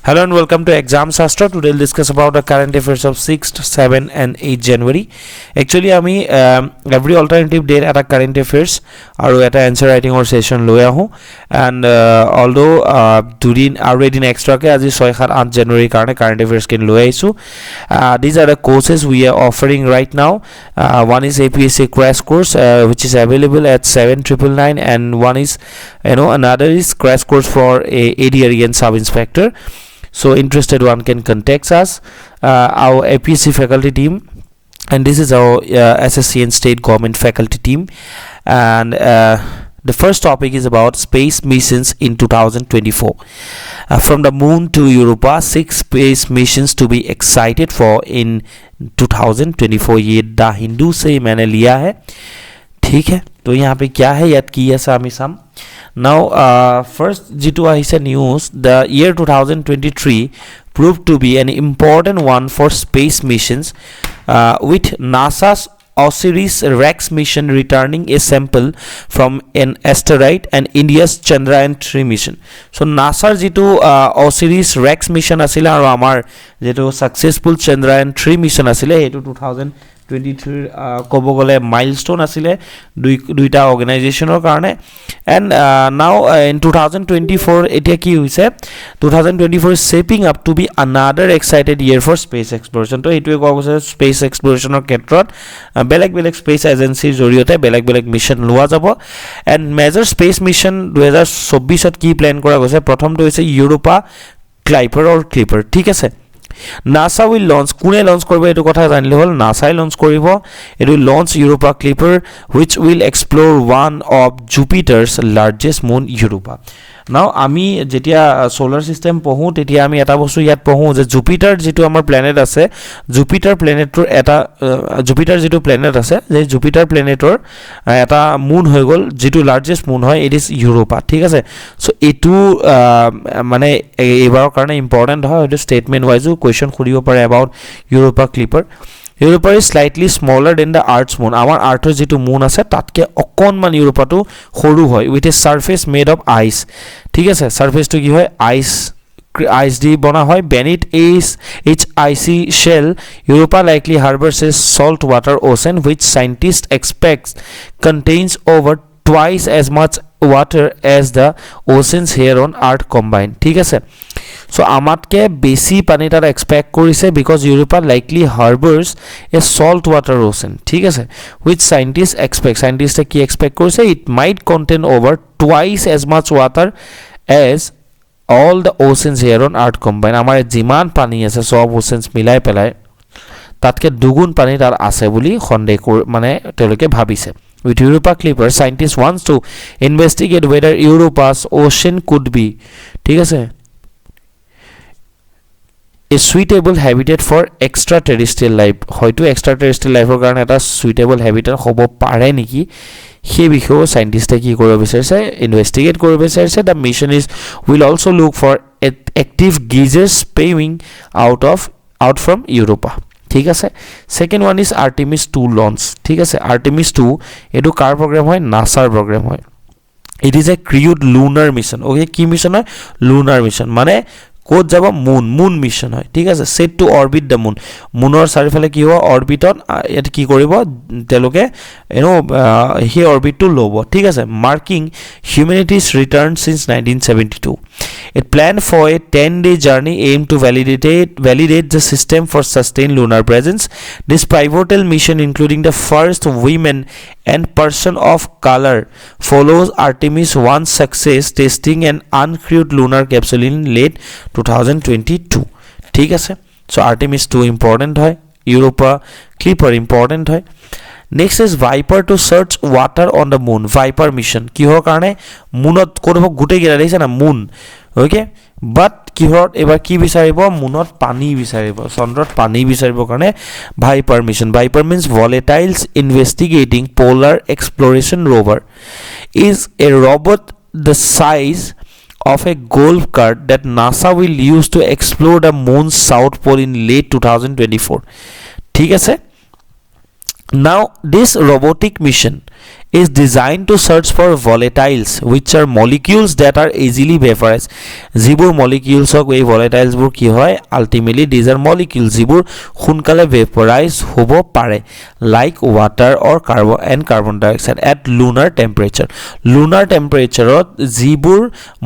Hello and welcome to Exam Shastra. Today we'll discuss about the current affairs of 6th, 7th and 8th January. Actually, আমি every alternative day at a current affairs আৰু এটা answer writing or session লৈ আহো and although দুদিন আৰু এদিন extra কে আজি 6 7 8 January কাৰণে current affairs কে লৈ আহিছো. These are the courses we are offering right now. One is APSC crash course which is available at 7999 and one is another is crash course for a ADRE and sub inspector. So interested one can contact us, our APSC faculty team, and this is our SSC and state government faculty team. And the first topic is about space missions in 2024. From the moon to Europa, 6 space missions to be excited for in 2024. ये the Hindu से मैंने लिया है, ठीक है. तो यहाँ पे क्या है याद किया सामी साम. Now first जितु आहिसे news, the year 2023 proved to be an important one for space missions, with NASA's OSIRIS-REx mission returning a sample from an asteroid and India's Chandrayaan-3 mission. So NASAৰ जितु OSIRIS-REx mission আছিলে আৰু আমাৰ যেটো successful Chandrayaan-3 mission আছিলে হেতু 2023 ক'ব গলে milestone আছিলে দুইটা অৰ্গানাইজেচনৰ কাৰণে. And now in 2024 এতিয়া কি হৈছে, 2024 is shaping up to be another excited year for space exploration. তো এইটোৱে কোৱা গৈছে space explorationৰ ক্ষেত্ৰত বেলেগ বেলেগ space agencyৰ জৰিয়তে বেলেগ বেলেগ মিশন লোৱা যাব. and major space mission 2024 ত কি প্ল্যান কৰা গৈছে, প্ৰথমটো হৈছে ইউৰোপা ক্লাইপাৰ অৰ ক্লিপাৰ, ঠিক আছে. NASA will launch, কোনে লঞ্চ কৰিব এটো কথা জানিলে হল, NASA লঞ্চ কৰিব. it will launch Europa Clipper which will explore one of Jupiter's largest moon, Europa. Now আমি যেতিয়া সোলার সিস্টেম পঢ়ো তেতিয়া আমি এটা বস্তু ইয়াত পঢ়ো যে জুপিটাৰ যেটো আমাৰ প্ল্যানেট আছে, জুপিটাৰ প্ল্যানেটৰ এটা জুপিটাৰ যেটো প্ল্যানেট আছে, যে জুপিটাৰ প্ল্যানেটৰ এটা মুন হৈ গল যেটো লাৰ্জেস্ট মুন হয়, ইট ইজ ইউৰোপা, ঠিক আছে. সো এটো মানে এবাৰৰ কাৰণে ইম্পৰ্টেন্ট হয়, এটো স্টেটমেন্ট ওয়াইজও কোৱেশ্চন খুলিব পাৰে about Europa Clipper. Europa is slightly smaller than the Earth's moon. Our Earth's যেটো মুন আছে তাতকে অকনমান ইউৰোপাটো সৰু হয়, with a surface made of ice. ঠিক আছে, সারফেসটো কি হয়, ice দি বনা হয়. beneath its icy shell, Europa likely harbors a saltwater ocean which scientists expect contains over twice as much water as the oceans here on Earth combined. ঠিক আছে, so আমাতকে বেশি পানি তারা এক্সপেক্ট কৰিছে because Europa likely harbors a saltwater ocean, ঠিক আছে, which scientists expect, scientists কি এক্সপেক্ট কৰিছে, it might contain over twice as much water as all the oceans here on Earth combined. আমাৰ যিমান পানী আছে সব oceans মিলাই পেলাই তাতকে দুগুণ পানী তার আছে বুলি সন্দেহ মানে তেওঁলোকে ভাবিছে. With Europa Clipper, scientists wants to investigate whether Europa's ocean could be, ঠিক আছে, a suitable habitat for extraterrestrial life. হয়তো extraterrestrial life কাৰণে এটা suitable habitat হ'ব পাৰে নেকি, সেই বিষয়ে সাইন্টিস্টে কি কৰিব বিচাৰিছে, ইনভেস্টিগেট কৰিব বিচাৰিছে. The mission will also look for active geysers spewing out from Europa, ঠিক আছে. Second one is Artemis 2 launch, ঠিক আছে. আর্টেমিস 2 এটো কার প্রোগ্রাম হয়, নাসার প্রোগ্রাম হয়. It is a crewed lunar mission. Okay, কি মিশন হয়, লুনার মিশন, মানে কোত যাব, মুন মিশন হয়, ঠিক আছে. Set to orbit the moon, মুনৰ চাৰিফালে কি হ'ব, অৰবিটত এটা কি কৰিব তেলোকে সেই অরবিটটো ল'ব, ঠিক আছে. Marking humanities return since 1972. It planned for a 10-day journey aimed to validate the system for sustained lunar presence. This pivotal mission, including the first women and person of color, follows Artemis 1's success testing an uncrewed lunar capsule in late 2022. ঠিক আছে, so Artemis 2 important হয়, Europa Clipper important হয়. Next is Viper to search water on the moon. Viper mission কিহৰ কাৰণে, মুনত কোনব গুটে গিৰা দেখিছে না মুন, okay, বাট কিহৰ এবাৰ কি বিচাৰিব, মুনত পানী বিচাৰিব, চন্দ্ৰত পানী বিচাৰিব কাৰণে viper mission. Viper means volatiles investigating polar exploration rover is a robot the size of a golf cart that NASA will use to explore the moon's south pole in late 2024. ঠিক আছে. Now this robotic mission is designed to search for volatiles which are molecules that are easily vaporized. যিবোৰ molecules হক এই volatiles বোৰ কি হয় ultimately these are molecules যিবোৰ সোনকালে vaporize হ'ব পাৰে like water or carbon dioxide at lunar temperature. lunar temperature যিবোৰ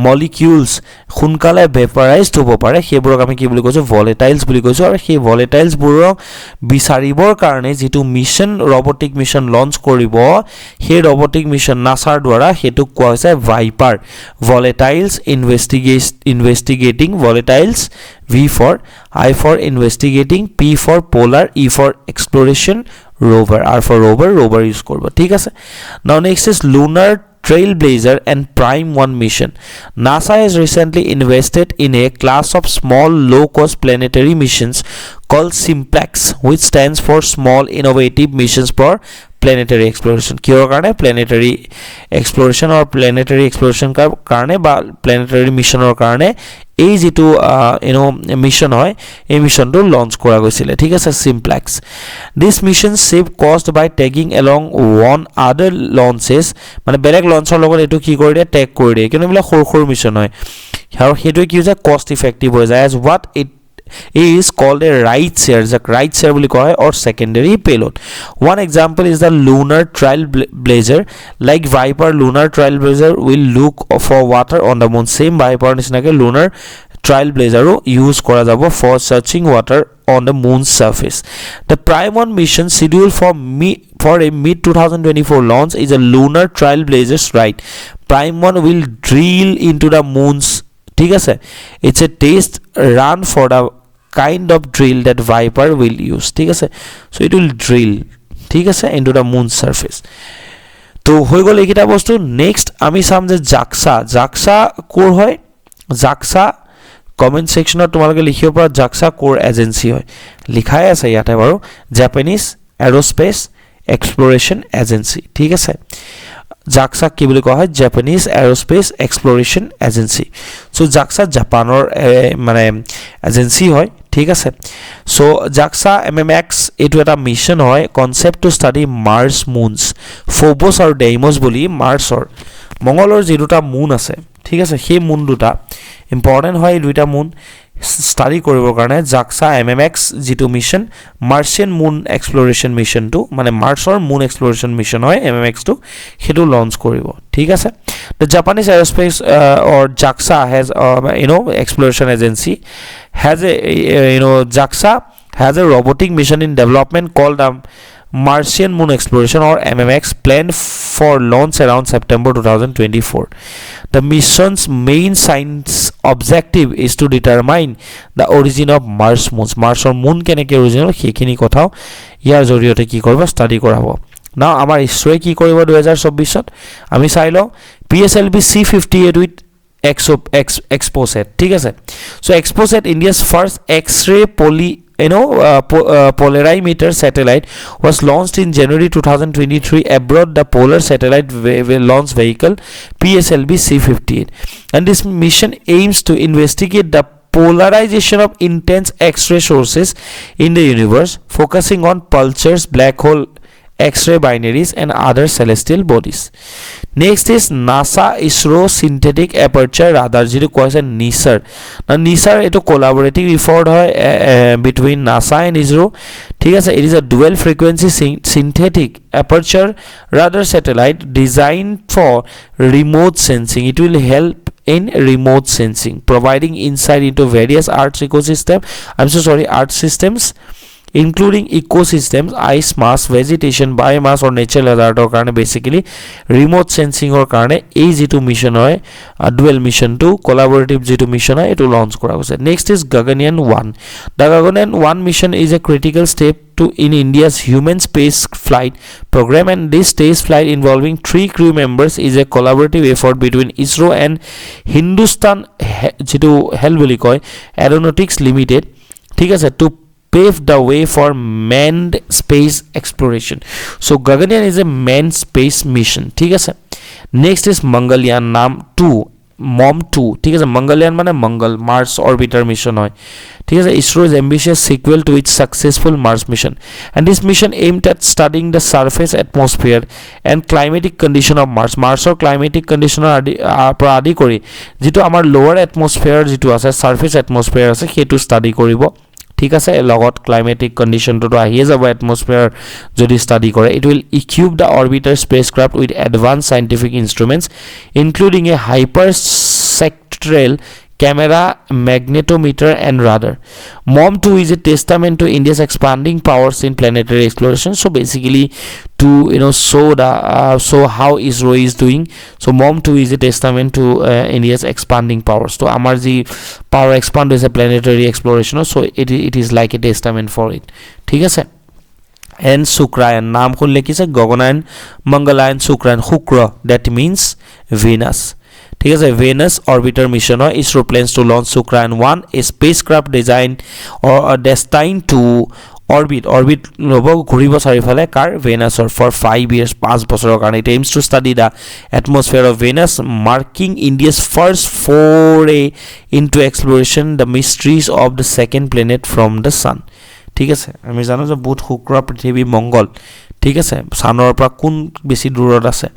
molecules সোনকালে vaporized হ'ব পাৰে সেইবোৰক আমি কি বুলি কৈছো volatiles বুলি কৈছো আৰু সেই volatiles বোৰক বিচাৰিবৰ কাৰণে যেটো মিশন robotic mission launch কৰিব সেই robotic mission NASA দ্বাৰা হেতু কোৱা হৈছে Viper volatiles investigating volatiles V for I for investigating P for polar E for exploration rover R for rover use করব ঠিক আছে now next is lunar trailblazer and prime 1 mission. NASA has recently invested in a class of small low cost planetary missions called simplex which stands for small innovative missions for planetary exploration. কিহৰ কাৰণে planetary exploration or planetary exploration কাৰণে বা planetary missionৰ কাৰণে এই যেটো mission হয় এই মিশনটো launch কৰা গৈছিল ঠিক আছে simplex. This mission save cost by tagging along one other launches মানে বেলেগ লঞ্চৰ লগত এটো কি কৰি দিয়ে ট্যাগ কৰি দিয়ে কিন্তু বিলা খৰ মিশন হয় আৰু হেতু কি হৈছে cost effective হৈ যায় as what it is called a right share বুলি কয় or secondary payload. One example is the lunar trailblazer. Like Viper, lunar trailblazer will look for water on the moon. Same Viper নিচিনাকে lunar trailblazer use কৰা যাব for searching water on the moon's surface. The Prime 1 mission scheduled for a mid 2024 launch is a lunar trailblazer's right. Prime 1 will drill into the moon's ঠিক আছে it's a test run for the kind of drill that Viper will use ঠিক আছে so it will drill ঠিক আছে into the moon surface তো হৈ গল এইটা বস্তু নেক্সট আমি চাম যে জাক্সা কোৰ হয় জাক্সা কমেন্ট সেকশনত তোমালোকে লিখিব পৰা জাক্সা কোৰ এজেন্সি হয় লিখাই আছে ইয়াতে বাৰু জাপানিজ এৰোস্পেস এক্সপ্লোৰেশন এজেন্সি ঠিক আছে JAXA কি বুলি কোৱা হয় জাপানিজ এৰোস্পেস এক্সপ্লোৰেশন এজেন্সি সো JAXA জাপানৰ মানে এজেন্সি হয় ঠিক আছে সো JAXA MMX এটো এটা মিশন হয় concept to study Mars moons Phobos আৰু ডেইমস বুলি মাৰ্সৰ মঙ্গলৰ যে দুটা মুন আছে ঠিক আছে সেই মুন দুটা ইম্পৰ্টেন্ট হয় দুটা মুন study কৰিবৰ কাৰণে JAXA MMX যেটো মিশন মাৰ্সিয়ান মুন এক্সপ্লোৰেশন মিশন টু মানে মাৰ্সৰ মুন এক্সপ্লোৰেশন মিশন হয় MMX টু হেতু লঞ্চ কৰিব ঠিক আছে the Japanese aerospace or JAXA has exploration agency has a JAXA has a robotic mission in development called Martian Moon Exploration or MMX planned for launch around September 2024. The mission's main science objective is to determine the origin of Mars moons. Mars or moon keneke original hekhini kothao yar joriote ki korba study korabo. Now amar ISRO ki koribo 2024 ত আমি চাইলো PSLV C58 with Exposet ঠিক আছে so Exposet India's first X-ray polarimeter satellite was launched in January 2023 aboard the polar satellite launch vehicle PSLV C58 and this mission aims to investigate the polarization of intense X-ray sources in the universe focusing on pulsars black hole X-ray binaries and other celestial bodies. Next is NASA ISRO synthetic aperture radar যেটো কৈছে NISR না NISR এটো collaborative effort হয় between NASA and ISRO ঠিক আছে it is a dual frequency synthetic aperture radar satellite designed for remote sensing. It will help in remote sensing providing insight into various earth systems including ecosystems ice mass vegetation biomass or natural hazard or karone basically remote sensing or karone ei jitu mission hoy dual mission to collaborative jitu mission hoy etu launch kora hoise next is Gaganyaan 1 the Gaganyaan 1 mission is a critical step in India's human space flight program and this space flight involving 3 crew members is a collaborative effort between ISRO and Hindustan jitu hel boli koy aeronautics limited ঠিক আছে to paved the way for manned space exploration so Gaganyaan is a manned space mission ঠিক আছে next is Mangalyaan নাম 2 মম 2 ঠিক আছে মংগলয়ান মানে মংগল Mars orbiter mission হয় ঠিক আছে ISRO's ambitious sequel to its successful Mars mission and this mission aimed at studying the surface atmosphere and climatic condition of Mars Marsor climatic condition পৰা আদি কৰি যেটো আমাৰ লোৱাৰ এটমস্ফিয়াৰ যেটো আছে সাৰফেস এটমস্ফিয়াৰ আছে হেতু স্টাডি কৰিব ঠিক আছে লগত ক্লাইমেটিক কন্ডিশনটো আহিয়ে যাব এটমস্ফিয়াৰ যদি স্টাডি কৰে it will equip the orbiter spacecraft with advanced scientific instruments including a hyperspectral camera magnetometer and radar mom 2 is a testament to India's expanding powers in planetary exploration so basically to show how ISRO is doing so mom 2 is a testament to India's expanding powers so amar ji power expand is a planetary exploration so it is like a testament for it ঠিক আছে and Sukrayan নাম কোন লিখিছে গগনায়ন মঙ্গলায়ন শুক্রায়ন শুক্র that means Venus ঠিক আছে Venus orbiter mission হয় ISRO plans to launch Sukrayan 1 a spacecraft designed or destined to orbit লব ঘুৰিব চাৰিফালে কাৰ Venusৰ for 5 years 5 বছৰৰ কাৰণে it aims to study the atmosphere of Venus marking India's first foray into exploration the mysteries of the second planet from the sun ঠিক আছে আমি জানো যে বুধ শুক্ৰ পৃথিৱী মঙ্গল ঠিক আছে সানৰ পৰা কোন বেছি দূৰত আছে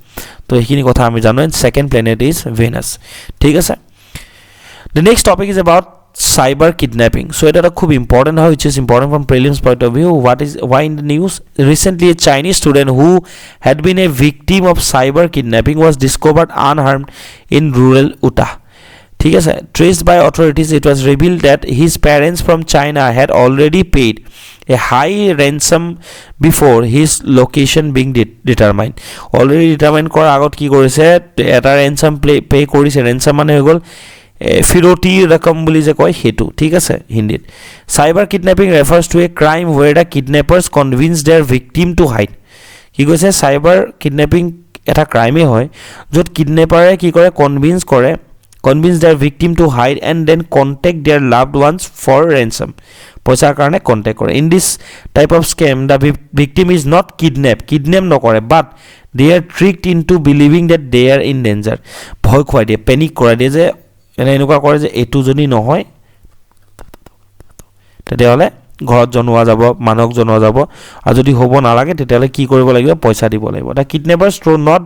তো এইখিনি কথা আমি জানো and second planet is Venus ঠিক আছে the next topic is about cyber kidnapping so এটা খুব important হয় which is important from prelims point of view why in the news recently a Chinese student who had been a victim of cyber kidnapping was discovered unharmed in rural Utah ঠিক আছে traced by authorities it was revealed that his parents from China had already paid a high ransom before his location being determined already determined কৰাৰ আগত কি কৰিছে এটা ransom pay কৰিছে ransom মানে হৈ গল ফিৰতি ৰকম বুলি যে কয় হেতু ঠিক আছে হিন্দীত cyber kidnapping refers to a crime where the kidnappers convince their victim to hide কি কৈছে cyber kidnapping এটা ক্ৰাইমে হয় যত কিডন্যাপাৰে কি কৰে convince their victim to hide and then contact their loved ones for ransom পইচাৰ কাৰণে কন্টেক্ট কৰে in this type of scam the victim is not kidnap নকৰে but they are tricked into believing that they are in danger ভয় খুৱাই দিয়ে panic কৰাই দিয়ে যে এনেকুৱা কৰে যে এটু জনি নহয় তেতিয়ালে ঘৰত জনোৱা যাব মানক জনোৱা যাব আৰু যদি হ'ব নালাগে তেতিয়ালে কি কৰিব লাগিব পইচা দিব লাগিব the kidnappers through not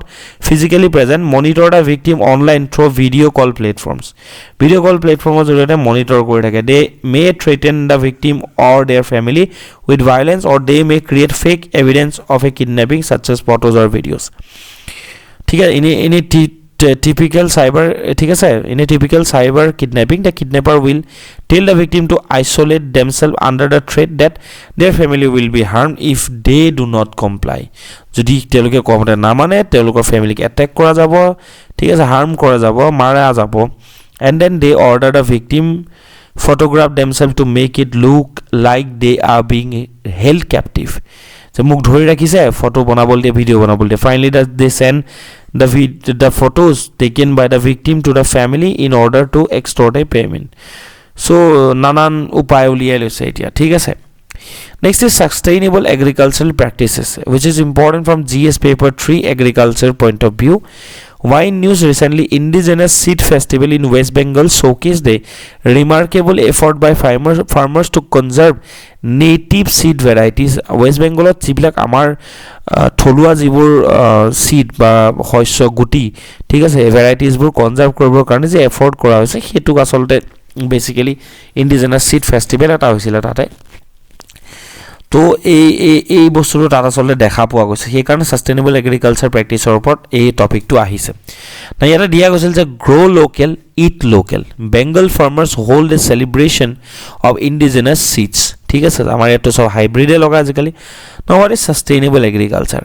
physically present monitor the victim online through video call platforms জৰিয়তে মনিটৰ কৰি থাকে they may threaten the victim or their family with violence or they may create fake evidence of a kidnapping such as photos or videos ঠিক আছে in a typical cyber ঠিক আছে in a typical cyber kidnapping the kidnapper will tell the victim to isolate themselves under the threat that their family will be harmed if they do not comply যদি তেওঁলোকে কমতে না মানে তেওঁলোকৰ ফ্যামিলিক attack কৰা যাব ঠিক আছে হাৰ্ম কৰা যাব মাৰা যাব and then they order the victim photograph themselves to make it look like they are being held captive যে মুখ ধৰি ৰাখিছে ফটো বনাবল দিয়ে ভিডিও বনাবল দিয়ে finally they send the photos taken by the victim to the family in order to extort a payment so nanan upay uliai loise etia thik ase next is sustainable agricultural practices which is important from GS paper 3 agriculture point of view Wine News recently indigenous seed festival in West Bengal showcased a remarkable effort by farmers to conserve native seed varieties West Bengal jibilak amar tholuwa jibur seed ba hoisyo guti thik ase varieties bur conserve koribor karone je effort kora hoise hetu asolte basically indigenous seed festival eta hoisile tate তো এই বস্তুটো তাত আসলে দেখা পোৱা গৈছে সেই কাৰণে সাস্টেইনেবল এগ্ৰিকালচাৰ প্ৰেক্টিছৰ ওপৰত এই টপিকটো আহিছে না ইয়াতে দিয়া গৈছিল যে grow local eat local Bengal farmers hold a celebration of indigenous seeds ঠিক আছে আমাৰ ইয়াতে সব হাইব্ৰিডে লগা আজিকালি now what is sustainable agriculture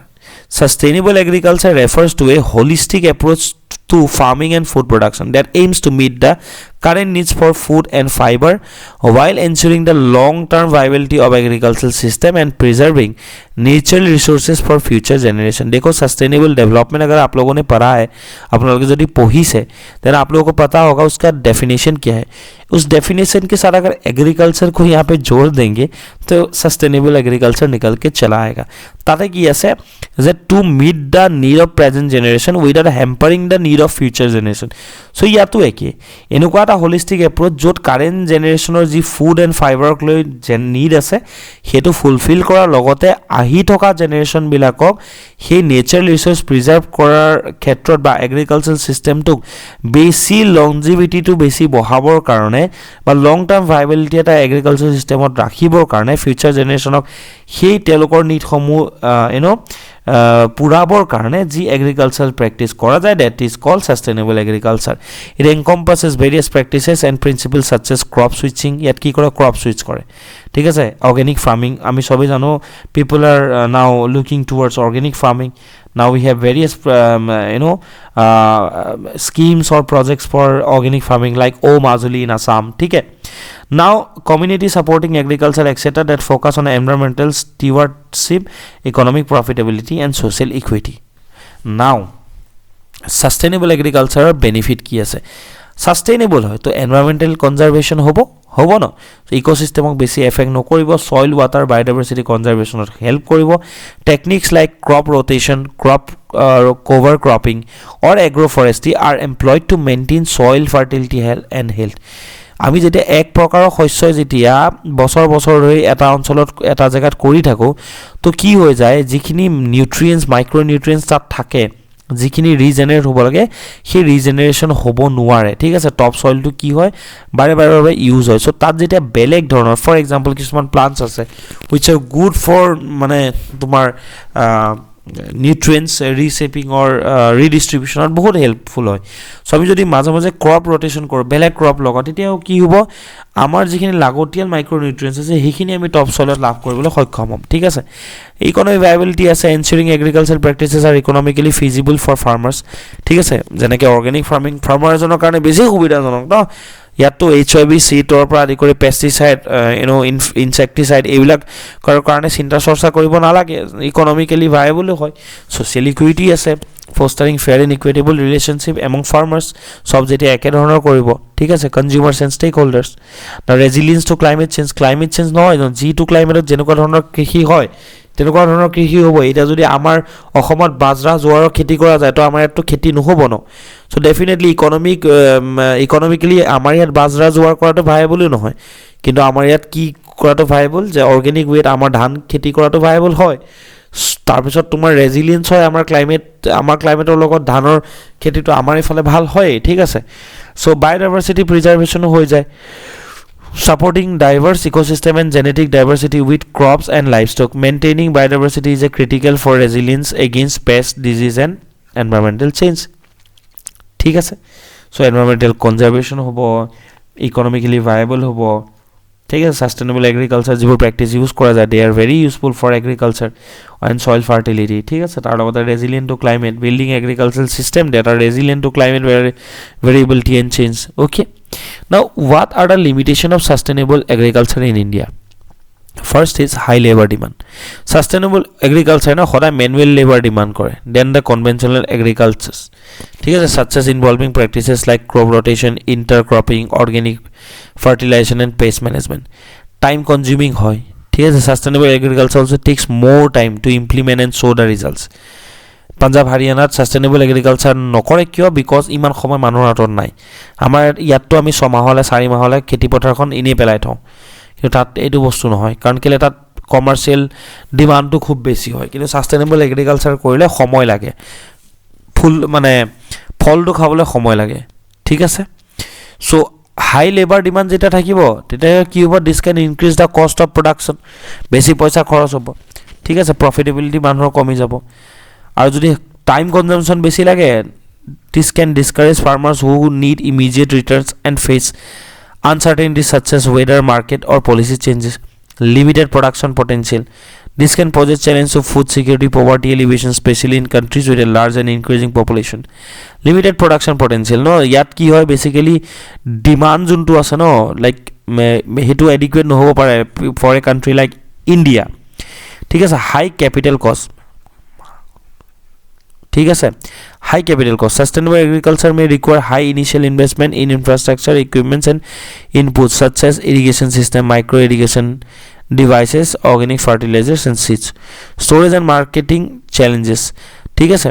Sustainable agriculture refers to a holistic approach to farming and food production that aims to meet the current needs for food and fiber while ensuring the long-term viability of agricultural system and preserving natural resources for future generation. देखो sustainable development अगर आप लोगों ने पढ़ा है आप लोगों ने यदि पढ़ी से then आप लोगों को पता होगा उसका definition क्या है उस definition के साथ अगर agriculture को यहाँ पे जोड़ देंगे तो sustainable agriculture निकल के चला आएगा ताकि ये ऐसे that to meet the need of present generation without hampering the need of future generation. So ইয়াতো একে এনেকুৱা এটা holistic approach য'ত current generationৰ যি food and fiber লৈ need আছে সেইটো fulfill কৰাৰ লগতে আহি থকা generation বিলাকক সেই natural resource preserve কৰাৰ ক্ষেত্ৰত বা agricultural systemটোক বেছি longevity to বেছি বঢ়াবৰ কাৰণে বা long term viability এটা agricultural systemত ৰাখিবৰ কাৰণে future generationক সেই তেওঁলোকৰ need সমূহ পুৰাবৰ কাৰণে যি agricultural practice কৰা যায় that is called sustainable agriculture. It encompasses various practices and principles such as crop switching. ইয়াত কি কৰে crop switch কৰে ঠিক আছে organic farming আমি সবে জানো people are now looking towards organic farming. Now we have various schemes or projects for organic farming like Majuli in Assam. ठीक है now community supporting agriculture etc that focus on environmental stewardship, economic profitability and social equity. Now sustainable agriculture benefit কি আছে sustainable হয় তো environmental conservation হ'ব ন ইকোসিস্টেমক বেছি effect নকৰিব soil water biodiversity conservation help কৰিব techniques like crop rotation crop cover cropping or agroforestry are employed to maintain soil fertility and health. আমি যেতিয়া এক প্ৰকাৰৰ শস্য যেতিয়া বছৰ বছৰ ধৰি এটা অঞ্চলত এটা জায়গাত কৰি থাকো তো কি হৈ যায় যিখিনি নিউট্ৰিয়েন্টস মাইক্ৰো নিউট্ৰিয়েন্টস তাত থাকে যিখিনি ৰিজেনাৰেট হ'ব লাগে সেই ৰিজেনাৰেশন হ'ব নোৱাৰে ঠিক আছে টপ সয়েলটো কি হয় বাৰে বাৰে ইউজ হয় সো তাত যেতিয়া বেলেগ ধৰণৰ ফৰ এক্সাম্পল কিছুমান প্লান্টস আছে which are good for মানে তোমাৰ nutrients reshaping or redistribution are বহুত helpful হয় সো আমি যদি মাঝে মাঝে ক্রপ রোটেশন কৰো বেলেগ ক্ৰপ লগত এতিয়াও কি হ'ব আমাৰ যিখিনি লাগতিয়াল মাইক্ৰো নিউট্ৰিয়েন্টস আছে সেইখিনি আমি টপ সয়েলত লাভ কৰিবলৈ সক্ষম হ'ম ঠিক আছে ইকোনমিক ভায়াবিলিটি আছে ensuring agricultural practices are economically feasible for farmers ঠিক আছে যেনেকৈ অৰ্গেনিক ফাৰ্মিং ফাৰ্মাৰজনৰ কাৰণে বেছি সুবিধাজনক ন ইয়াতো HIV সিটৰ পৰা আদি কৰি পেস্টিসাইড ইনসেক্টিসাইড এইবিলাক কৰাৰ কাৰণে চিন্তা চৰ্চা কৰিব নালাগে ইকোনমিক্যালি ভায়াবল হয় সোশ্যাল ইকুইটি আছে fostering fair and equitable relationship among farmers সব যেটা একে ধৰণৰ কৰিব ঠিক আছে কনজিউমাৰ্স এন্ড ষ্টেকহোল্ডাৰ্স না ৰেজিলিয়েন্স টু ক্লাইমেট চেঞ্জ নহয় জি টু ক্লাইমেটত যেনেকুৱা ধৰণৰ কৃষি হয় তেনেকুৱা ধৰণৰ কৃষি হ'ব এটা যদি আমাৰ অসমত বাজৰা জোৱাৰৰ খেতি কৰা যায় তো আমাৰ ইয়াতো খেতি নহব ন সো ডেফিনেটলি ইকোনমিক্যালি আমাৰ ইয়াত বাজৰা জোৱাৰ কৰাটো ভায়াবল নহয় কিন্তু আমাৰ ইয়াত কি কৰাটো ভায়াবল যে অৰ্গেনিক ওয়েট আমাৰ ধান খেতি কৰাটো ভায়াবল হয় তাৰপিছত তোমাৰ ৰেজিলিয়েন্স হয় আমাৰ ক্লাইমেটৰ লগত ধানৰ খেতিটো আমাৰ ইফালে ভাল হয় ঠিক আছে সো বায়োডাইভাৰ্সিটি প্ৰিজাৰ্ভেশন হৈ যায় supporting diverse ecosystem and genetic diversity with crops and livestock maintaining biodiversity is a critical for resilience against pest disease and environmental change ঠিক আছে so environmental conservation hobo economically viable hobo ঠিক আছে sustainable agriculture যিবোৰ practice use কৰা যায় they are very useful for agriculture and soil fertility ঠিক আছে তাৰ লগতে resilient to climate building agricultural system that are resilient to climate variability and change okay now what are the limitations of sustainable agriculture in India first is high labor demand sustainable agriculture na khoda manual labor demand kore then the conventional agriculture ঠিক আছে such as involving practices like crop rotation intercropping organic fertilization and pest management time consuming hoy ঠিক আছে sustainable agriculture also takes more time to implement and show the results Punjab হাৰিয়ানাত sustainable agriculture নকৰে কিয় because ইমান সময় মানুহৰ হাতত নাই আমাৰ ইয়াতটো আমি 6 মাহলে 4 মাহলে খেতি পথাৰখন ইনে পেলাই থওঁ কিন্তু তাত এইটো বস্তু নহয় কাৰণ কেলে তাত কমাৰ্শিয়াল ডিমান্ডটো খুব বেছি হয় কিন্তু সাস্টেইনেবল এগ্ৰিকালচাৰ কৰিলে সময় লাগে ফুল মানে ফলটো খাবলৈ সময় লাগে ঠিক আছে সো হাই লেবাৰ ডিমান্ড যেটা থাকিব তেতিয়া কি হ'ব this can increase da cost of production বেছি পইচা খৰচ হ'ব ঠিক আছে প্ৰফিটেবিলিটি মানুহৰ কমি যাব আৰু যদি টাইম কনজাম্পশন বেছি লাগে this can discourage farmers who need immediate returns and face uncertainties such as weather market or policy changes limited production potential this can pose a challenge to food security poverty elevation especially in countries with a large and increasing population limited production potential no yat ki hoy basically demand juntu ase no like hetu adequate no hobo pare for a country like India ঠিক আছে high capital cost ঠিক আছে high capital cost sustainable agriculture may require high initial investment in infrastructure equipments and inputs such as irrigation system micro irrigation devices organic fertilizers and seeds storage and marketing challenges ঠিক আছে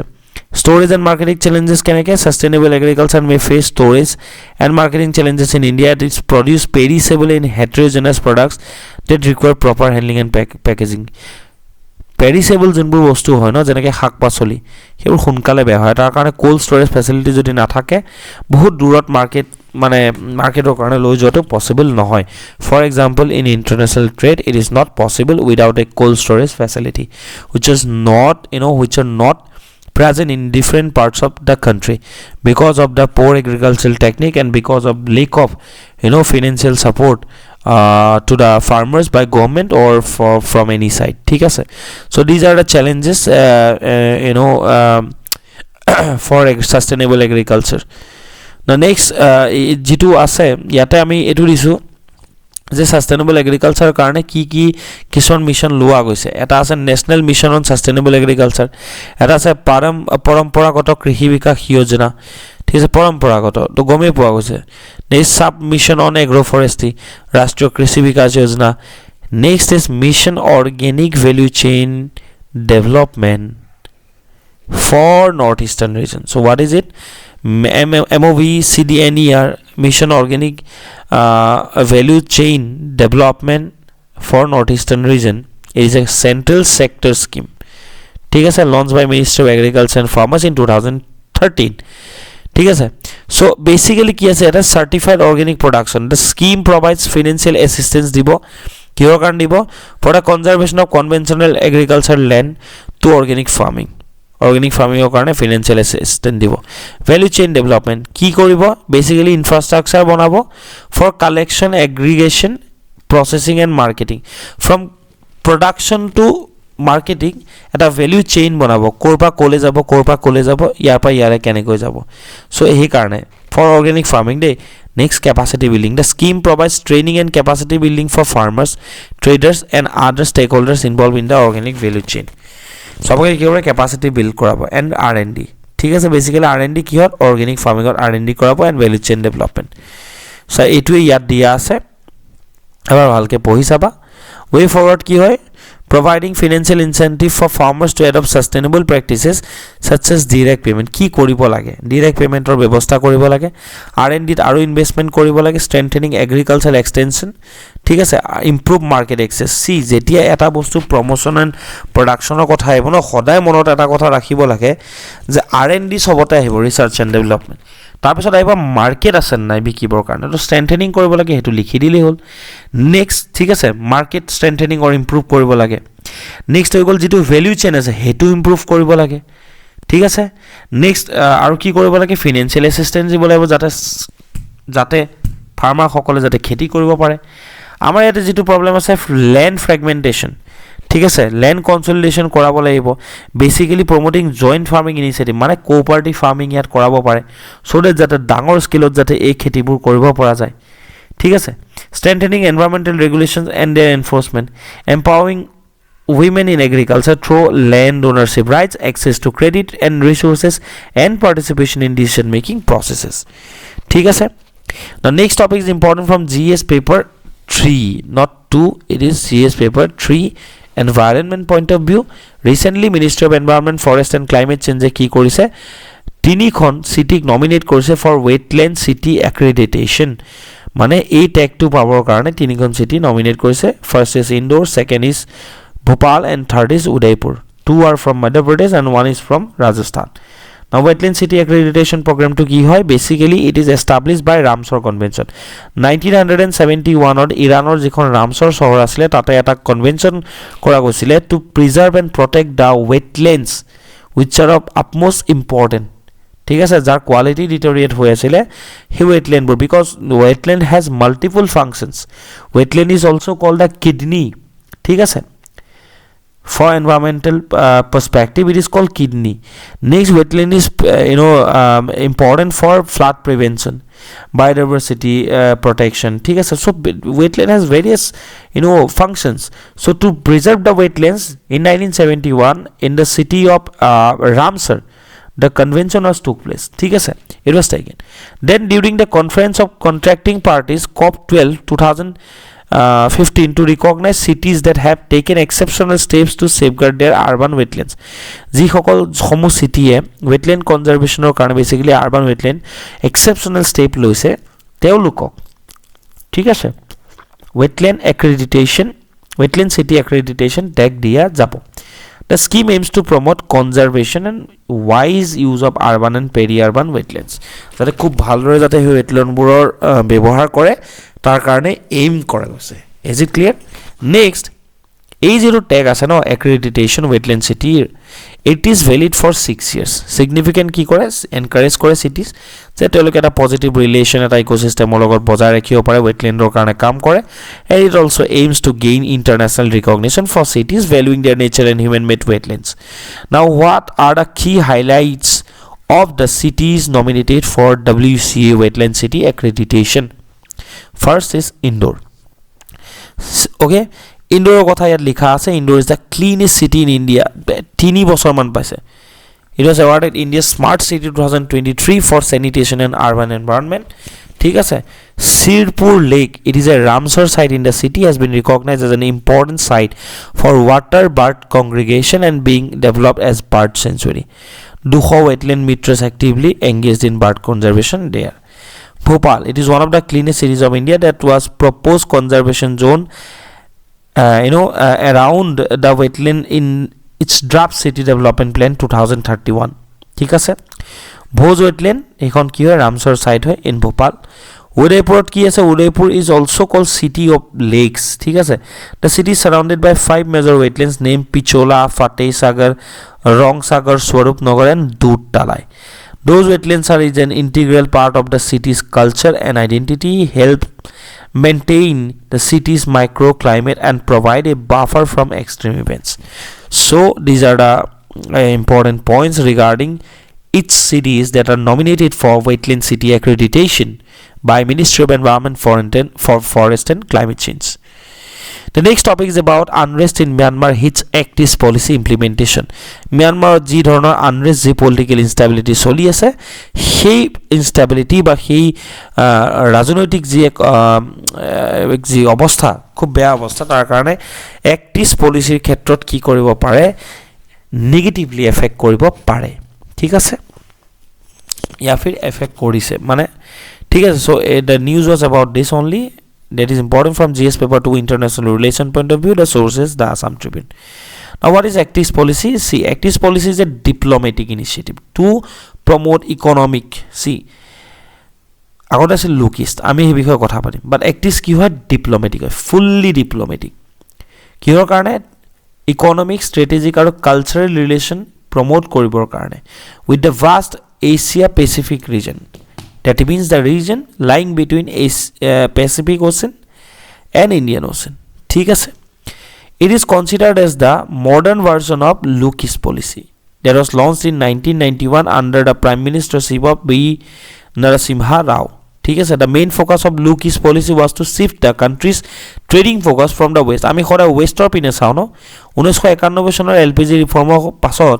Storage and marketing challenges keneke sustainable agriculture may face storage and marketing challenges in India. It is produce perishable and heterogeneous products that require proper handling and packaging. Perishable যোনবোৰ বস্তু হয় ন যেনেকৈ শাক পাচলি সেইবোৰ সোনকালে বেয়া হয় তাৰ কাৰণে কোল্ড ষ্টৰেজ ফেচিলিটি যদি নাথাকে বহুত দূৰত মাৰ্কেটৰ কাৰণে লৈ যোৱাটো পসিবল নহয় for example in international trade it is not possible without a cold storage facility which are not present in different parts of the country because of the poor agricultural technique and because of lack of financial support to the farmers by government or from any side ঠিক আছে so these are the challenges for sustainable agriculture. Now next যেটো আছে ইয়াতে আমি এটো দিছো যে sustainable agriculture কাৰণে কি কিষণ মিশন লোৱা গৈছে এটা আছে national mission on sustainable agriculture এটা আছে পৰম্পৰাগত কৃষি বিকাশ যোজনা ঠিক আছে পৰম্পৰাগত তো গমে পোৱা গৈছে next sub mission on agro forestry Rashtriya Krishi Vikas Yojana next is mission organic value chain development for northeastern region. So what is it? MOVCDNER Mission Organic Value Chain Development for Northeastern Region. It is a central sector scheme. ठीक है sir launched by Ministry of Agriculture and Farmers in 2013. ठीक है sir so basically কি আছে এটা certified organic production. The scheme provides financial assistance দিব কিহৰ কাৰণে দিব for the conservation of conventional agricultural land to organic farming. Organic farming কাৰণে financial assistance দিব value chain development কি কৰিব basically infrastructure বনাব for collection aggregation processing and marketing from production to marketing এটা value chain বনাব কৰপা কলে যাব ইয়াৰ পৰা ইয়াৰে কেনেকৈ যাব so এই কাৰণে for organic farming De next capacity building the scheme provides training and capacity building for farmers traders and other stakeholders involved in the organic value chain সবকে কি কৰে ক্যাপাসিটি বিল্ড কৰাব এন্ড R&D ঠিক আছে basically R&D কি হয় organic farming এর R&D কৰাব and value chain development so এটুই ইয়াত দিয়া আছে এবাৰ ভালকে পঢ়ি চাবা ওয়ে ফরওয়ার্ড কি হয় providing financial incentive for farmers to adopt sustainable practices such as direct payment কি কৰিব লাগে direct payment ৰ ব্যৱস্থা কৰিব লাগে R&D ত আৰু ইনভেষ্টমেন্ট কৰিব লাগে strengthening agricultural extension ঠিক আছে improve market access সি যেতিয়া এটা বস্তু প্ৰমোশন এন্ড প্ৰডাকশনৰ কথা আহিব ন সদায় মনত এটা কথা ৰাখিব লাগে যে R&D সবতে আহিব ৰিসাৰ্চ এন্ড ডেভেলপমেন্ট তাৰপিছত আহিব মাৰ্কেট আছে নাই বিকিবৰ কাৰণে তো স্ট্ৰেংথেনিং কৰিব লাগে হেতু লিখি দিলে হল নেক্সট ঠিক আছে মাৰ্কেট স্ট্ৰেংথেনিং অৰ ইমপ্ৰুভ কৰিব লাগে নেক্সট হৈ গল যেটো ভ্যালু চেইন আছে হেতু ইমপ্ৰুভ কৰিব লাগে ঠিক আছে নেক্সট আৰু কি কৰিব লাগে ফাইনান্সিয়াল অ্যাসিস্ট্যান্স দিব লাগিব যাতে ফাৰ্মাৰ সকলে যাতে খেতি কৰিব পাৰে আমাৰ ইয়াতে যেটো প্ৰবলেম আছে ল্যান্ড ফ্ৰেগমেন্টেশন ঠিক আছে ল্যান্ড কনসলিডেশন কৰাব লাগিব basically promoting joint farming initiative মানে কোঅপাৰেটিভ ফাৰ্মিং ইয়াত কৰাব পাৰে সো দ্যাট যাতে ডাঙৰ স্কেলত যাতে এই খেতিবোৰ কৰিব পৰা যায় ঠিক আছে strengthening environmental regulations and their enforcement empowering women in agriculture through land ownership rights access to credit and resources and participation in decision making processes ঠিক আছে the next topic is important from GS paper 3 not 2 it is GS paper 3 environment point of view recently Ministry of Environment Forest and Climate Change কি কৰিছে তিনিখন CITIC nominate কৰিছে for wetland city accreditation মানে এই ট্যাগটো পাবৰ কাৰণে তিনিখন সিটি nominate কৰিছে first is Indore second is Bhopal and third is Udaipur 2 are from Madhya Pradesh and 1 is from Rajasthan now wetland city accreditation program to ki hoy basically it is established by Ramsar convention 1971 ot Iranor jikhon Ramsar shohor asile tate eta convention kora goisile to preserve and protect the wetlands which are of utmost important ঠিক আছে যার quality deteriorate হৈ আছিল হে wetland bur because wetland has multiple functions wetland is also called the kidney ঠিক আছে for environmental perspective it is called kidney next wetland is important for flood prevention biodiversity protection ঠিক আছে so wetland has various functions so to preserve the wetlands in 1971 in the city of Ramsar the convention was took place ঠিক আছে it was taken then during the conference of contracting parties COP 12 2000 15 to recognize cities that have taken exceptional steps to safeguard their urban wetlands যিসকল সমূহ চিটিয়ে wetland conservationৰ কাৰণে basically urban wetland exceptional step লৈছে তেওঁলোকক ঠিক আছে wetland accreditation wetland city accreditation tag দিয়া যাব The scheme aims to promote conservation and wise use of urban and peri-urban wetlands. যাতে খুব ভালদৰে যাতে এই wetlandবোৰৰ ব্যৱহাৰ কৰে তাৰ কাৰণে aim কৰা হৈছে. Is it clear? Next, এই যিটো tag আছে ন accreditation wetland city it is valid for 6 years. Significant কি কৰে encourage কৰে cities যে তেওঁলোকে এটা positive relation এটা ecosystem লগত বজাই ৰাখিব পাৰে wetlandৰ কাৰণে কাম কৰে and it also aims to gain international recognition for cities valuing their nature and human made wetlands. Now what are the key highlights of the cities nominated for WCA wetland city accreditation? First is Indore. Okay, Indore কথা ইয়াত লিখা আছে Indore is the cleanest city in India 3 বছৰ মান পাইছে It was awarded India's Smart City 2023 for sanitation and urban environment ঠিক আছে Sirpur Lake it is a Ramsar site in the city has been recognized as an important site for water bird congregation and being developed as bird sanctuary Dukho wetland mitress actively engaged in bird conservation there Bhopal it is one of the cleanest cities of India that was proposed conservation zone around the wetland in its draft city development plan 2031 ঠিক আছে Bhoj wetland এখন কি হয় Ramsar site হয় in Bhopal Udaipur কি আছে Udaipur is also called city of lakes ঠিক আছে the city is surrounded by 5 major wetlands named Pichola Fateh Sagar Rong Sagar Swarup Nagar and Dud Talai Those wetlands are an integral part of the city's culture and identity help maintain the city's microclimate and provide a buffer from extreme events. So these are the important points regarding each cities that are nominated for wetland city accreditation by Ministry of Environment, Forest and Climate Change. The next topic is about unrest in Myanmar hits Act East policy implementation. Myanmar ji dhoroner unrest ji political instability choli ase সেই instability বা সেই ৰাজনৈতিক যি অৱস্থা খুব বেয়া অৱস্থা তাৰ কাৰণে Act East পলিচিৰ ক্ষেত্ৰত কি কৰিব পাৰে নেগেটিভলি এফেক্ট কৰিব পাৰে ঠিক আছে या फिर এফেক্ট কৰিছে মানে ঠিক আছে so the news was about this only that is important from GS paper to international relation point of view the sources the Assam Tribune now what is Act East policy see Act East policy is a diplomatic initiative to promote economic see আগতে আছে look east আমি এই বিষয়ে কথা পাতিম but Act East কি হয় diplomatic হয় fully diplomatic কিহৰ কাৰণে economic strategic আৰু cultural relation promote কৰিবৰ কাৰণে with the vast Asia Pacific region That means the region lying between Pacific Ocean and Indian Ocean. ঠিক আছে It is considered as the modern version of Look East policy that was launched in 1991 under the Prime Ministership of B. Narasimha Rao. ঠিক আছে The main focus of Look East policy was to shift the country's trading focus from the west. আমি খৰা ওয়েষ্টৰ পিনে চাও ন 1991 চনৰ LPG ৰিফৰ্মৰ পাছত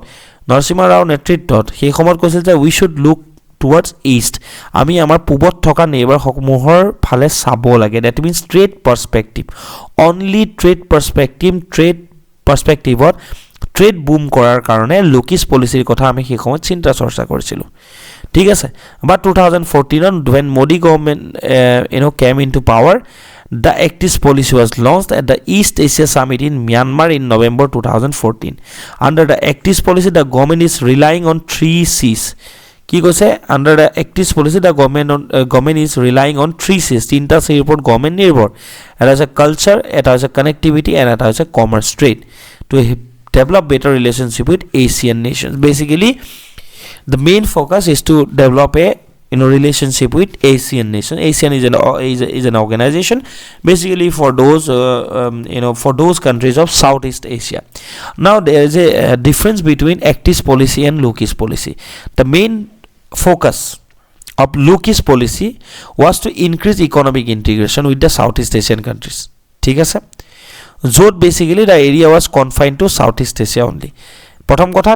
নৰসিমহা ৰাও নেতৃত্বত সেই সময়ত কৈছিল যে we should look towards east আমি আমাৰ পূবত থকা নেইবাৰ সমূহৰ ফালে চাব লাগে that means trade perspective only trade perspectiveত trade boom কৰাৰ কাৰণে Look East policyৰ কথা আমি সেই সময়ত চিন্তা চৰ্চা কৰিছিলো ঠিক আছে but 2014 when Modi government came into power the Act East policy was launched at the East Asia Summit in Myanmar in November 2014 under the Act East policy the government is relying on 3 C's কি কৈছে under the Act East policy the government is relying on 3 C's তিনটা C's ওপৰত government নিৰ্ভৰ এটা আছে culture এটা আছে connectivity and এটা আছে commerce trade to develop better relationship with Asian nations basically the main focus is to develop a relationship with Asian nation Asian is an organization basically for those for those countries of Southeast Asia now there is a difference between Act East policy and Look East policy the main focus of Look East policy was to increase economic integration with the Southeast Asian countries ঠিক আছে য'ত basically the area was confined to Southeast Asia only প্ৰথম কথা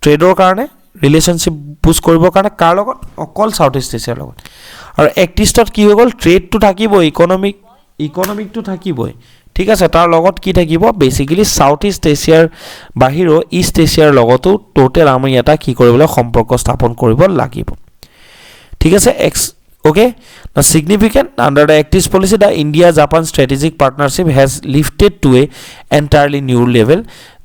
ট্ৰেডৰ কাৰণে ৰিলেশনশিপ Boost কৰিবৰ কাৰণে কাৰ লগত অকল Southeast Asia লগত আৰু Act Eastত কি হৈ গ'ল ট্ৰেড টু থাকিব ইকোনমিক ইকনমিকটো থাকিবই ঠিক আছে তাৰ লগত কি থাকিব বেসিক্যালি সাউথ ইষ্ট এছিয়াৰ বাহিৰো ইষ্ট এছিয়াৰ লগতো টোটাল আমি এটা কি কৰিবলৈ সম্পৰ্ক স্থাপন কৰিব লাগিব ঠিক আছে okay now significant under the ACT policy the India Japan strategic partnership has lifted to a entirely new level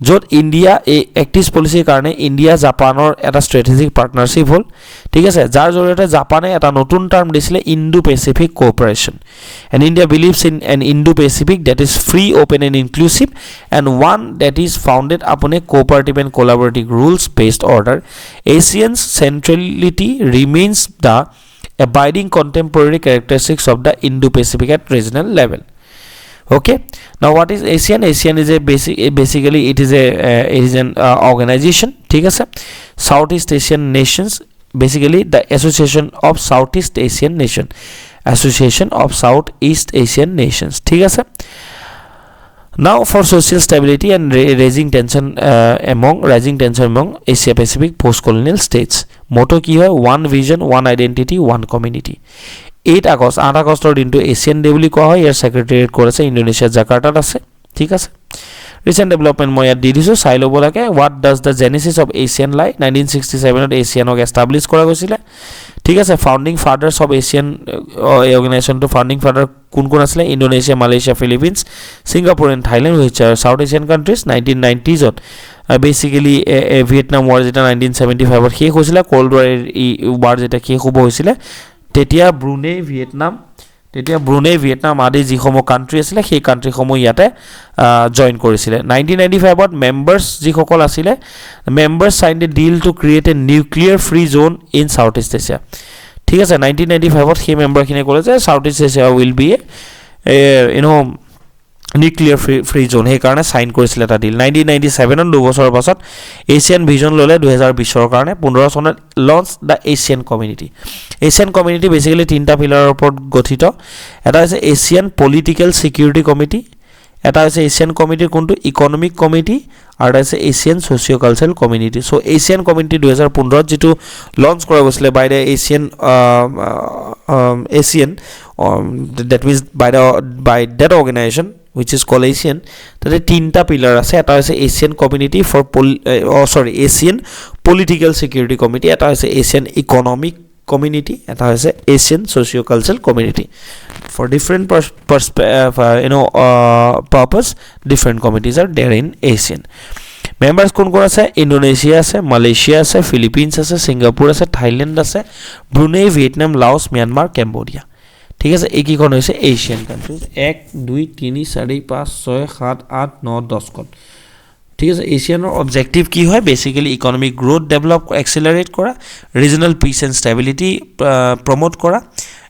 jot India a ACT policy karone India Japanor eta strategic partnership hol ঠিক আছে যাৰ জৰিয়তে জাপানে এটা নতুন term দিছিলে Indo Pacific cooperation and India believes in an Indo Pacific that is free open and inclusive and one that is founded upon a cooperative and collaborative rules based order ASEAN's centrality remains the abiding contemporary characteristics of the Indo-Pacific at regional level. Okay. Now, what is ASEAN? ASEAN is a basically it is an organization. ठीक है sir. Southeast Asian nations. Basically, the Association of Southeast Asian Nation. Association of Southeast Asian Nations. ठीक है sir. Now, for social stability and rising tension among Asia Pacific post-colonial states. Motto কি হয় one vision one identity one community 8 আগষ্টৰ দিনটো Asian day বুলি কোৱা হয় ইয়াৰ সেক্ৰেটাৰিয়েট কৰিছে ইণ্ডোনেছিয়া জাকাৰ্টাত আছে ঠিক আছে ৰিসেন্ট ডেভেলপমেন্ট মই ইয়াত দি দিছো চাই ল'ব লাগে what does the genesis of ASEAN lie 1967 ত এছিয়ানক এস্টাবলিশ কৰা গৈছিল ঠিক আছে founding fathers of ASEAN organisation to founding father কোন কোন আছিল Indonesia Malaysia Philippines Singapore and Thailand which are south Asian countries 1990s ত বেসিক্যালি ভিয়েটনাম ওয়ার যেটা 1975 ত শেষ হৈছিল কোল্ড ওয়ার যেটা শেষ হ'ব হৈছিল তেতিয়া ব্ৰুনেই ভিয়েটনাম আদি যিসমূহ কান্ট্ৰি আছিল সেই কান্ট্ৰিসমূহ ইয়াতে জয়েন কৰিছিল 1995 ত মেম্বাৰ্স যিসকল আছিল members signed a deal to create a nuclear free zone in south east Asia ঠিক আছে 1995 ত সেই মেম্বাৰখিনি ক'লে যে south east Asia will be nuclear free zone সেই কাৰণে সাইন কৰিছিল এটা ডিল 1997 ত 2 বছৰৰ পাছত এছিয়ান ভিজন ললে 2020 ৰ কাৰণে 15 চনত লঞ্চ দা এছিয়ান কমিউনিটি বেসিক্যালি তিনটা পিলাৰৰ ওপৰত গঠিত এটা হৈছে এছিয়ান পলিটিক্যাল সিকিউৰিটি কমিটি এটা হৈছে এছিয়ান কমিটিৰ কোনটো ইকনমিক কমিটি আৰু এটা হৈছে ASEAN socio cultural community so ASEAN community 2015 ত যেটো লঞ্চ কৰা গৈছিল by the ASEAN that means by that organization which is called ASEAN তাতে তিনটা পিলার আছে এটা হৈছে Asian community for Asian political security committee এটা হৈছে Asian economic community eta hoise Asian socio-cultural community for different purpose different committees are there in ASEAN members kon kon ase Indonesia ase Malaysia ase Philippines ase Singapore ase Thailand ase Brunei Vietnam Laos Myanmar Cambodia ঠিক আছে এই কি কোন হৈছে Asian countries 1 2 3 4 5 6 7 8 9 10 কোন ঠিক আছে এশিয়ানৰ objective কি হয় basically economic growth develop accelerate করা regional peace and stability promote করা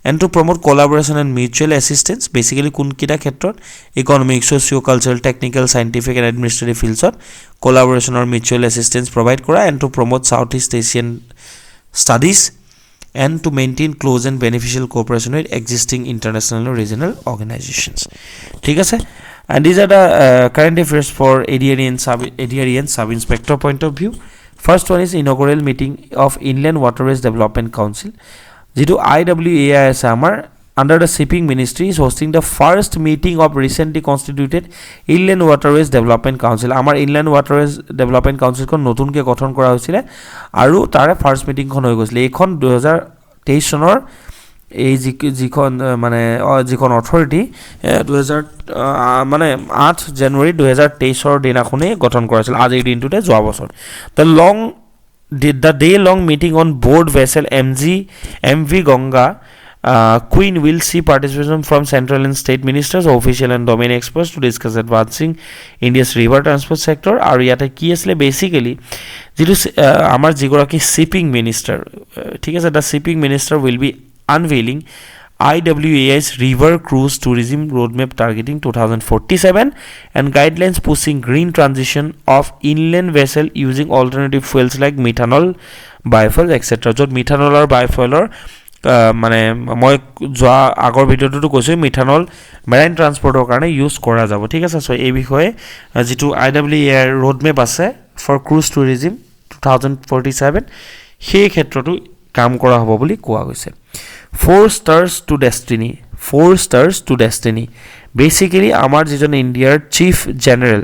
and to promote collaboration and mutual assistance basically কোন কিটা ক্ষেত্ৰত economic socio cultural technical scientific and administrative fields of collaboration or mutual assistance provide kora and to promote Southeast Asian studies and to maintain close and beneficial cooperation with existing international and regional organizations ঠিক আছে and these are the current affairs for ADRE and sub inspector point of view first one is inaugural meeting of Inland Waterways Development Council যেটো IWAI আছে আমাৰ under the shipping ministry is hosting the first meeting of recently constituted Inland Waterways Development Council আমাৰ Inland Waterways Development Council kon নতুনকে গঠন কৰা হৈছিল আৰু তাৰে ফাৰ্স্ট মিটিং খন হৈ গৈছিল এইখন 2023 চনৰ এই যিখন মানে যিখন অথৰিটি 2000 মানে 8 জানুৱাৰী 2023 ৰ দিনাখনে গঠন কৰাছিল আজিৰ দিনটোতে যোৱা বছৰ the day long meeting on board vessel MV Ganga Queen will see participation from central and state ministers official and domain experts to discuss advancing India's river transport sector আৰু ইয়াতে কি আছিল বেসিক্যালি যেটো আমাৰ যিগৰাকী শিপিং মিনিষ্টাৰ ঠিক আছে the shipping minister will be unveiling IWAI's river cruise tourism roadmap targeting 2047 and guidelines pushing green transition of inland vessel using alternative fuels like methanol, biofuels, etc. Jot methanol or biofuel or মানে মই যোৱা আগৰ ভিডিওটো কৈছো methanol marine ট্ৰান্সপৰ্টৰ কাৰণে use কৰা যাব ঠিক আছে সো এই বিষয়ে যেটো IWAI roadmap আছে for cruise tourism 2047 সেই ক্ষেত্ৰটো কাম কৰা হ'ব বুলি কোৱা গৈছে 4 stars to destiny 4 stars to destiny. Basically আমাৰ যিজন ইণ্ডিয়াৰ চিফ জেনেৰেল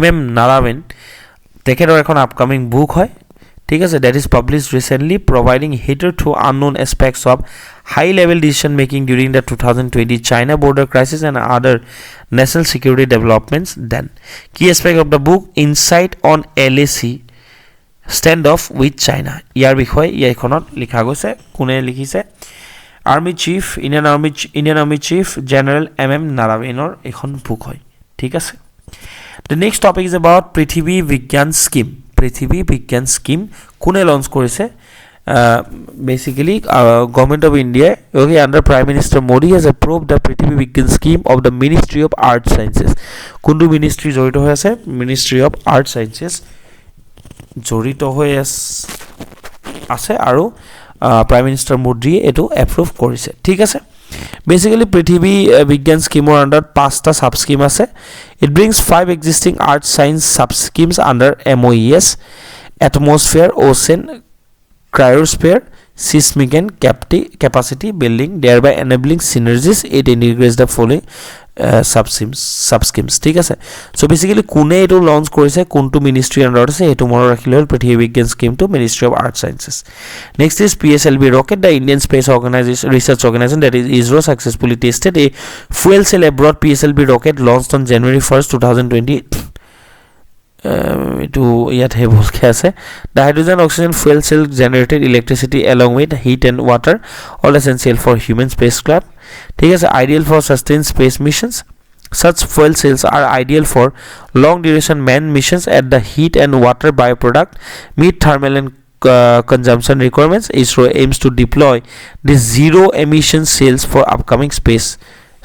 MM নাৰাৱন তেখেতৰ এখন আপকামিং বুক হয় ঠিক আছে that is published recently providing hitherto unknown aspects of high level decision making during the 2020 China border crisis and other national security developments then key aspect of the book insight on LAC standoff with China ইয়াৰ বিষয় ইয়াখনত লিখা গৈছে কোনে লিখিছে Army Chief Indian Army Chief General MM নাৰাৱনৰ এখন book হয় ঠিক আছে The next topic is about Prithvi Vigyan Scheme. Prithvi Vigyan Scheme kune launch korise basically government of India okay under Prime Minister Modi has approved the Prithvi Vigyan Scheme of the Ministry of Art Sciences. Kundu ministry jorito hoy ase Ministry of Art Sciences jorito hoy ase aru Prime Minister Modi etu approve korise thik ase Basically, Prithvi Vigyan Scheme under pasta sub scheme ase. It brings 5 existing art science sub schemes under MOES, atmosphere, ocean, cryosphere, seismic and capacity building, thereby enabling synergies. It integrates the following sub schemes. ঠিক আছে so basically কোনে এটো launch কৰিছে কোনটো ministry আন্ডাৰত আছে এটো মনত ৰাখিলে হ'ল পৃথিৱী বিজ্ঞান scheme to ministry of earth sciences next is PSLV rocket the Indian space organization research organization that is ISRO successfully tested a fuel cell abroad PSLV rocket launched on January 1st 2020 to yet have the hydrogen oxygen fuel cell generated electricity along with heat and water all essential for human spacecraft ठीक है ideal for sustained space missions such fuel cells are ideal for long duration manned missions at the heat and water byproduct meet thermal and consumption requirements ISRO aims to deploy the zero emission cells for upcoming space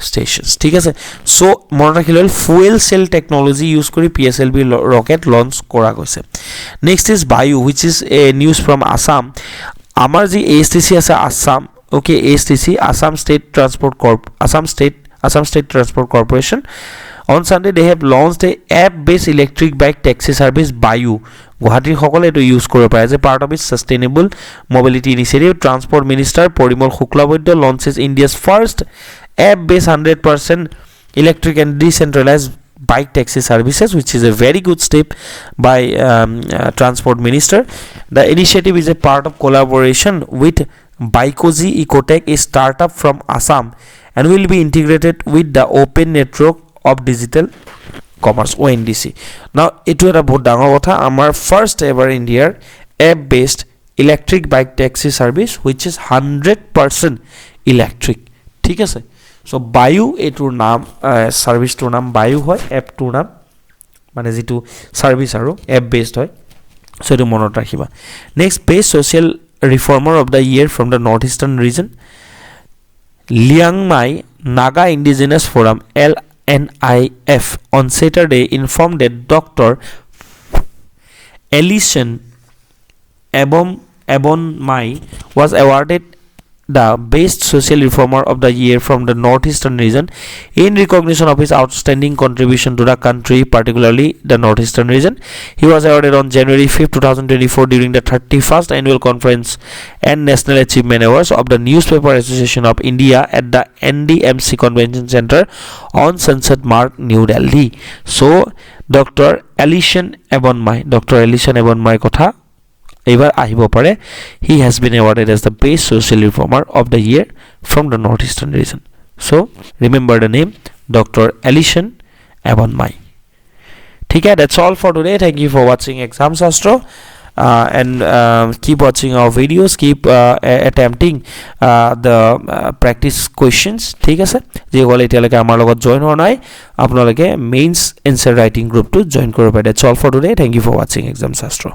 stations ঠিক আছে so মনত ৰাখিলে fuel cell technology use কৰি PSLV rocket launch কৰা গৈছে next is Bayu which is a news from Assam আমাৰ যি ASTC আছে Assam okay ASTC Assam State Transport Corporation on Sunday they have launched a app based electric bike taxi service Bayu Guwahati সকলে এটো use কৰিব পাৰে as a part of its sustainable mobility initiative transport minister Porimol Shuklabaidya launches India's first app based 100% electric and decentralized bike taxi services which is a very good step by transport minister the initiative is a part of collaboration with Bikoji Ecotech a startup from Assam and will be integrated with the open network of digital commerce ONDC now etu eta bahut dangor kotha amar first ever India app based electric bike taxi service which is 100% electric ঠিক আছে so Bayu etur naam service tur naam Bayu hoy app tur naam mane jitu service aru app based hoy so etu monot rakhiba next best social reformer of the year from the northeastern region Liangmai Naga Indigenous Forum LNIF on Saturday informed that Dr. Ellison Ebonmai was awarded the best social reformer of the year from the northeastern region in recognition of his outstanding contribution to the country particularly the northeastern region he was awarded on January 5th 2024 during the 31st annual conference and national achievement awards of the newspaper association of India at the NDMC convention center on Sunset Marg New Delhi so Dr. Ellison Ebonmai kotha ebar ahibo pare he has been awarded as the best social reformer of the year from the northeastern region so remember the name Dr. Ellison Ebonmai ठीक है that's all for today thank you for watching exam Shastra and keep watching our videos keep attempting the practice questions ঠিক আছে যে গলে এতিয়ালৈকে আমাৰ লগত join হোৱা নাই আপোনালোকে মেইনছ এনসাৰ ৰাইটিং গ্ৰুপটো জয়েন কৰিব পাৰে that's all for today thank you for watching exam Shastra